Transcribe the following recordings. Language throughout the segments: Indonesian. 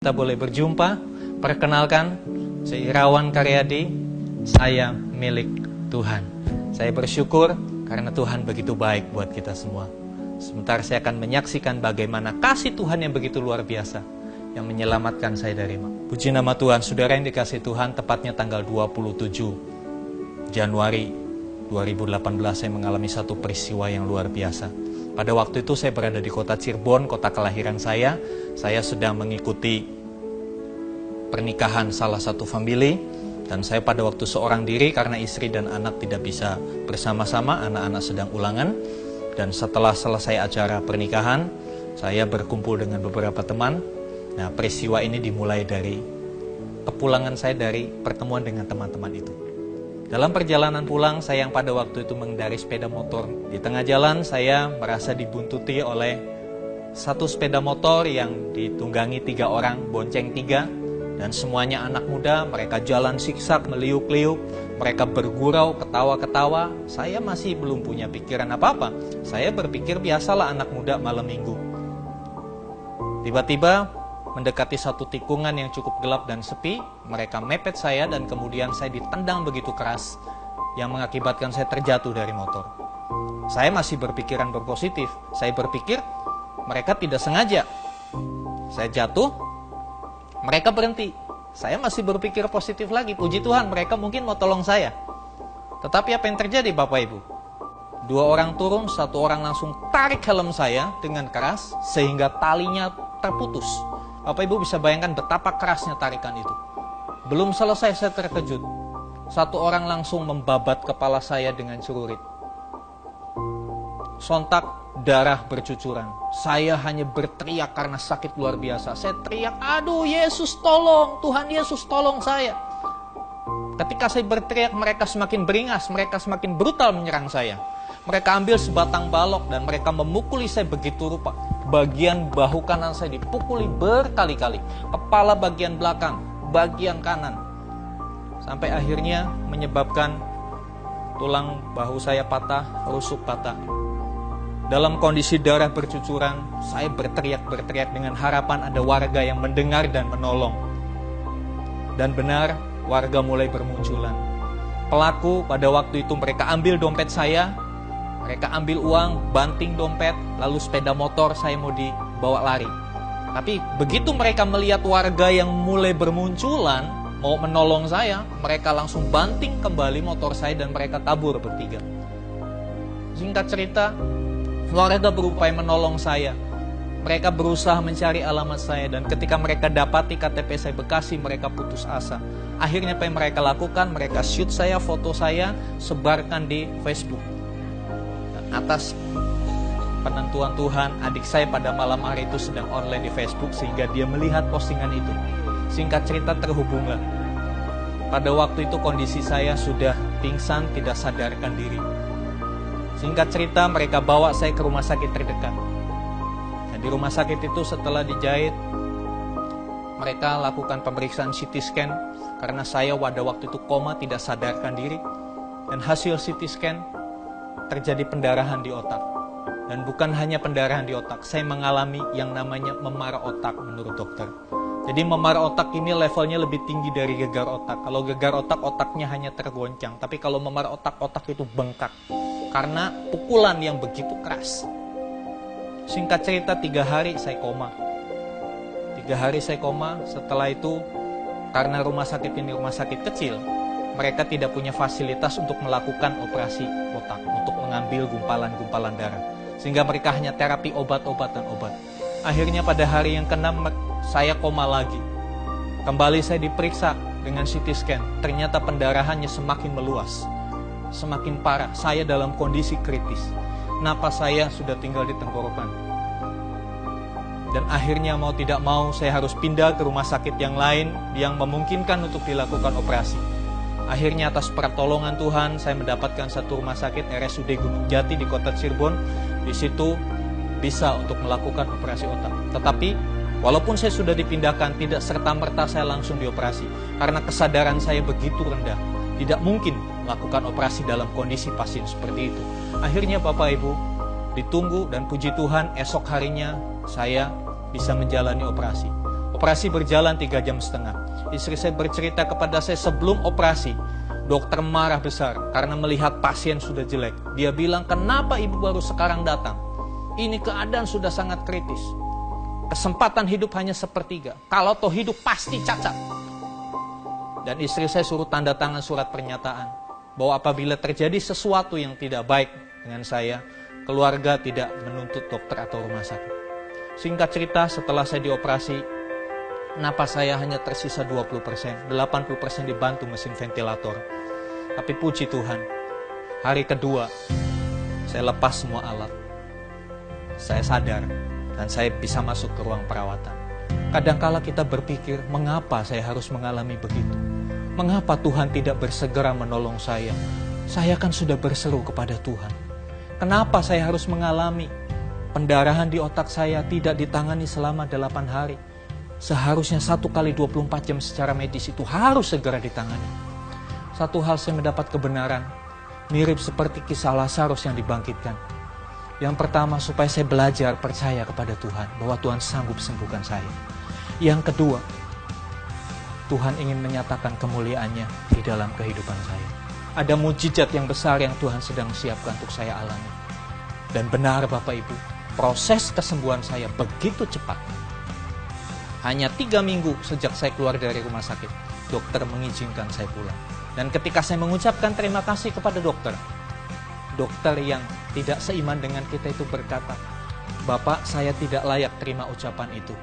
Kita boleh berjumpa. Perkenalkan, saya Irawan Karyadi, saya milik Tuhan. Saya bersyukur karena Tuhan begitu baik buat kita semua. Sebentar saya akan menyaksikan bagaimana kasih Tuhan yang begitu luar biasa yang menyelamatkan saya dari maut. Puji nama Tuhan. Saudara yang dikasihi Tuhan, tepatnya tanggal 27 Januari 2018 saya mengalami satu peristiwa yang luar biasa. Pada waktu itu saya berada di kota Cirebon, kota kelahiran saya. Saya sedang mengikuti pernikahan salah satu famili. Dan saya pada waktu seorang diri karena istri dan anak tidak bisa bersama-sama, anak-anak sedang ulangan. Dan setelah selesai acara pernikahan, saya berkumpul dengan beberapa teman. Nah, peristiwa ini dimulai dari kepulangan saya dari pertemuan dengan teman-teman itu. Dalam perjalanan pulang, saya yang pada waktu itu mengendarai sepeda motor. Di tengah jalan, saya merasa dibuntuti oleh satu sepeda motor yang ditunggangi 3 orang, bonceng 3. Dan semuanya anak muda, mereka jalan siksak, meliuk-liuk. Mereka bergurau, ketawa-ketawa. Saya masih belum punya pikiran apa-apa. Saya berpikir biasalah anak muda malam minggu. Tiba-tiba mendekati satu tikungan yang cukup gelap dan sepi, mereka mepet saya dan kemudian saya ditendang begitu keras yang mengakibatkan saya terjatuh dari motor. Saya masih berpikiran berpositif. Saya berpikir mereka tidak sengaja. Saya jatuh, mereka berhenti. Saya masih berpikir positif lagi. Puji Tuhan, mereka mungkin mau tolong saya. Tetapi apa yang terjadi Bapak Ibu? 2 orang turun, 1 orang langsung tarik helm saya dengan keras sehingga talinya terputus. Bapak Ibu bisa bayangkan betapa kerasnya tarikan itu. Belum selesai saya terkejut. 1 orang langsung membabat kepala saya dengan celurit. Sontak darah bercucuran. Saya hanya berteriak karena sakit luar biasa. Saya teriak, aduh Yesus tolong, Tuhan Yesus tolong saya. Ketika saya berteriak, mereka semakin beringas, mereka semakin brutal menyerang saya. Mereka ambil sebatang balok dan mereka memukuli saya begitu rupa. Bagian bahu kanan saya dipukuli berkali-kali. Kepala bagian belakang, bagian kanan. Sampai akhirnya menyebabkan tulang bahu saya patah, rusuk patah. Dalam kondisi darah bercucuran, saya berteriak dengan harapan ada warga yang mendengar dan menolong. Dan benar, warga mulai bermunculan. Pelaku pada waktu itu mereka ambil dompet saya, mereka ambil uang, banting dompet, lalu sepeda motor saya mau dibawa lari. Tapi begitu mereka melihat warga yang mulai bermunculan, mau menolong saya, mereka langsung banting kembali motor saya dan mereka kabur bertiga. Singkat cerita, warga berupaya menolong saya. Mereka berusaha mencari alamat saya dan ketika mereka dapati KTP saya Bekasi, mereka putus asa. Akhirnya apa yang mereka lakukan? Mereka shoot saya, foto saya, sebarkan di Facebook. Atas penentuan Tuhan, adik saya pada malam hari itu sedang online di Facebook sehingga dia melihat postingan itu. Singkat cerita terhubunglah. Pada waktu itu kondisi saya sudah pingsan, tidak sadarkan diri. Singkat cerita mereka bawa saya ke rumah sakit terdekat. Nah, di rumah sakit itu setelah dijahit, mereka lakukan pemeriksaan CT scan karena saya pada waktu itu koma, tidak sadarkan diri. Dan hasil CT scan terjadi pendarahan di otak. Dan bukan hanya pendarahan di otak, saya mengalami yang namanya memar otak menurut dokter. Jadi memar otak ini levelnya lebih tinggi dari gegar otak. Kalau gegar otak, otaknya hanya tergoncang. Tapi kalau memar otak, otak itu bengkak. Karena pukulan yang begitu keras. Singkat cerita 3 hari saya koma. 3 hari saya koma, setelah itu karena rumah sakit ini rumah sakit kecil, mereka tidak punya fasilitas untuk melakukan operasi otak, untuk mengambil gumpalan-gumpalan darah. Sehingga mereka hanya terapi obat-obat dan obat. Akhirnya pada hari yang ke-6 saya koma lagi. Kembali saya diperiksa dengan CT scan. Ternyata pendarahannya semakin meluas, semakin parah. Saya dalam kondisi kritis. Napas saya sudah tinggal di tenggorokan. Dan akhirnya mau tidak mau saya harus pindah ke rumah sakit yang lain yang memungkinkan untuk dilakukan operasi. Akhirnya atas pertolongan Tuhan saya mendapatkan satu rumah sakit RSUD Gunung Jati di kota Cirebon. Di situ bisa untuk melakukan operasi otak. Tetapi walaupun saya sudah dipindahkan, tidak serta-merta saya langsung dioperasi. Karena kesadaran saya begitu rendah. Tidak mungkin melakukan operasi dalam kondisi pasien seperti itu. Akhirnya Bapak Ibu ditunggu dan puji Tuhan esok harinya saya bisa menjalani operasi. Operasi berjalan 3,5 jam. Istri saya bercerita kepada saya sebelum operasi, dokter marah besar karena melihat pasien sudah jelek. Dia bilang, kenapa ibu baru sekarang datang? Ini keadaan sudah sangat kritis. Kesempatan hidup hanya sepertiga. Kalau toh hidup pasti cacat. Dan istri saya suruh tanda tangan surat pernyataan bahwa apabila terjadi sesuatu yang tidak baik dengan saya, keluarga tidak menuntut dokter atau rumah sakit. Singkat cerita, setelah saya dioperasi, napas saya hanya tersisa 20%, 80% dibantu mesin ventilator. Tapi puji Tuhan, hari kedua saya lepas semua alat. Saya sadar dan saya bisa masuk ke ruang perawatan. Kadangkala kita berpikir, mengapa saya harus mengalami begitu? Mengapa Tuhan tidak bersegera menolong saya? Saya kan sudah berseru kepada Tuhan. Kenapa saya harus mengalami pendarahan di otak saya tidak ditangani selama 8 hari? Seharusnya 1 kali 24 jam secara medis itu harus segera ditangani. Satu hal saya mendapat kebenaran, mirip seperti kisah Lazarus yang dibangkitkan. Yang pertama, supaya saya belajar percaya kepada Tuhan, bahwa Tuhan sanggup sembuhkan saya. Yang kedua, Tuhan ingin menyatakan kemuliaan-Nya di dalam kehidupan saya. Ada mujizat yang besar yang Tuhan sedang siapkan untuk saya alami. Dan benar Bapak Ibu, proses kesembuhan saya begitu cepat. Hanya 3 minggu sejak saya keluar dari rumah sakit, dokter mengizinkan saya pulang. Dan ketika saya mengucapkan terima kasih kepada dokter yang tidak seiman dengan kita itu berkata, Bapak, saya tidak layak terima ucapan itu.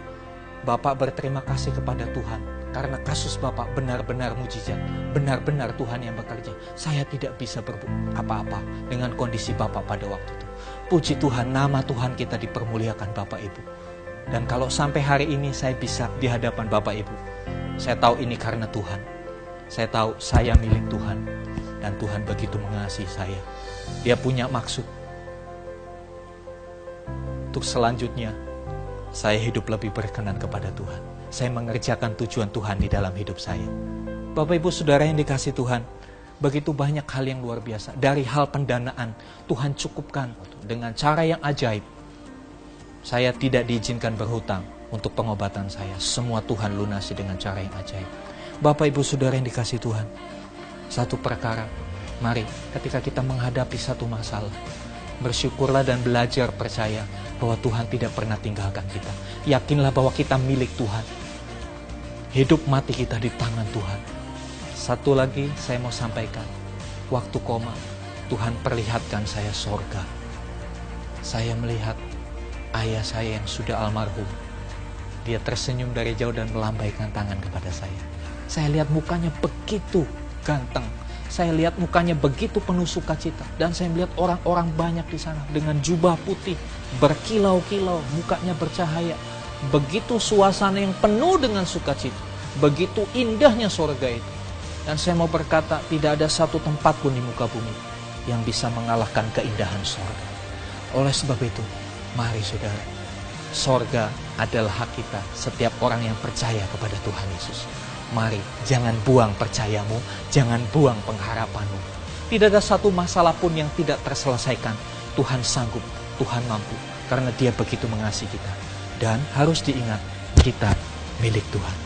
Bapak berterima kasih kepada Tuhan, karena kasus Bapak benar-benar mujizat, benar-benar Tuhan yang bekerja. Saya tidak bisa berbuat apa-apa dengan kondisi Bapak pada waktu itu. Puji Tuhan, nama Tuhan kita dipermuliakan Bapak Ibu. Dan kalau sampai hari ini saya bisa di hadapan Bapak Ibu, saya tahu ini karena Tuhan. Saya tahu saya milik Tuhan. Dan Tuhan begitu mengasihi saya. Dia punya maksud. Untuk selanjutnya, saya hidup lebih berkenan kepada Tuhan. Saya mengerjakan tujuan Tuhan di dalam hidup saya. Bapak Ibu Saudara yang dikasihi Tuhan, begitu banyak hal yang luar biasa. Dari hal pendanaan, Tuhan cukupkan dengan cara yang ajaib. Saya tidak diizinkan berhutang untuk pengobatan saya. Semua Tuhan lunasi dengan cara yang ajaib. Bapak Ibu Saudara yang dikasihi Tuhan, satu perkara, mari ketika kita menghadapi satu masalah, bersyukurlah dan belajar percaya bahwa Tuhan tidak pernah tinggalkan kita. Yakinlah bahwa kita milik Tuhan. Hidup mati kita di tangan Tuhan. Satu lagi saya mau sampaikan, waktu koma, Tuhan perlihatkan saya sorga. Saya melihat ayah saya yang sudah almarhum. Dia tersenyum dari jauh dan melambaikan tangan kepada saya. Saya lihat mukanya begitu ganteng. Saya lihat mukanya begitu penuh sukacita. Dan saya melihat orang-orang banyak di sana dengan jubah putih, berkilau-kilau, mukanya bercahaya. Begitu suasana yang penuh dengan sukacita. Begitu indahnya surga itu. Dan saya mau berkata, tidak ada satu tempat pun di muka bumi yang bisa mengalahkan keindahan surga. Oleh sebab itu, mari saudara, surga adalah hak kita, setiap orang yang percaya kepada Tuhan Yesus. Mari, jangan buang percayamu, jangan buang pengharapanmu. Tidak ada satu masalah pun yang tidak terselesaikan. Tuhan sanggup, Tuhan mampu, karena Dia begitu mengasihi kita. Dan harus diingat, kita milik Tuhan.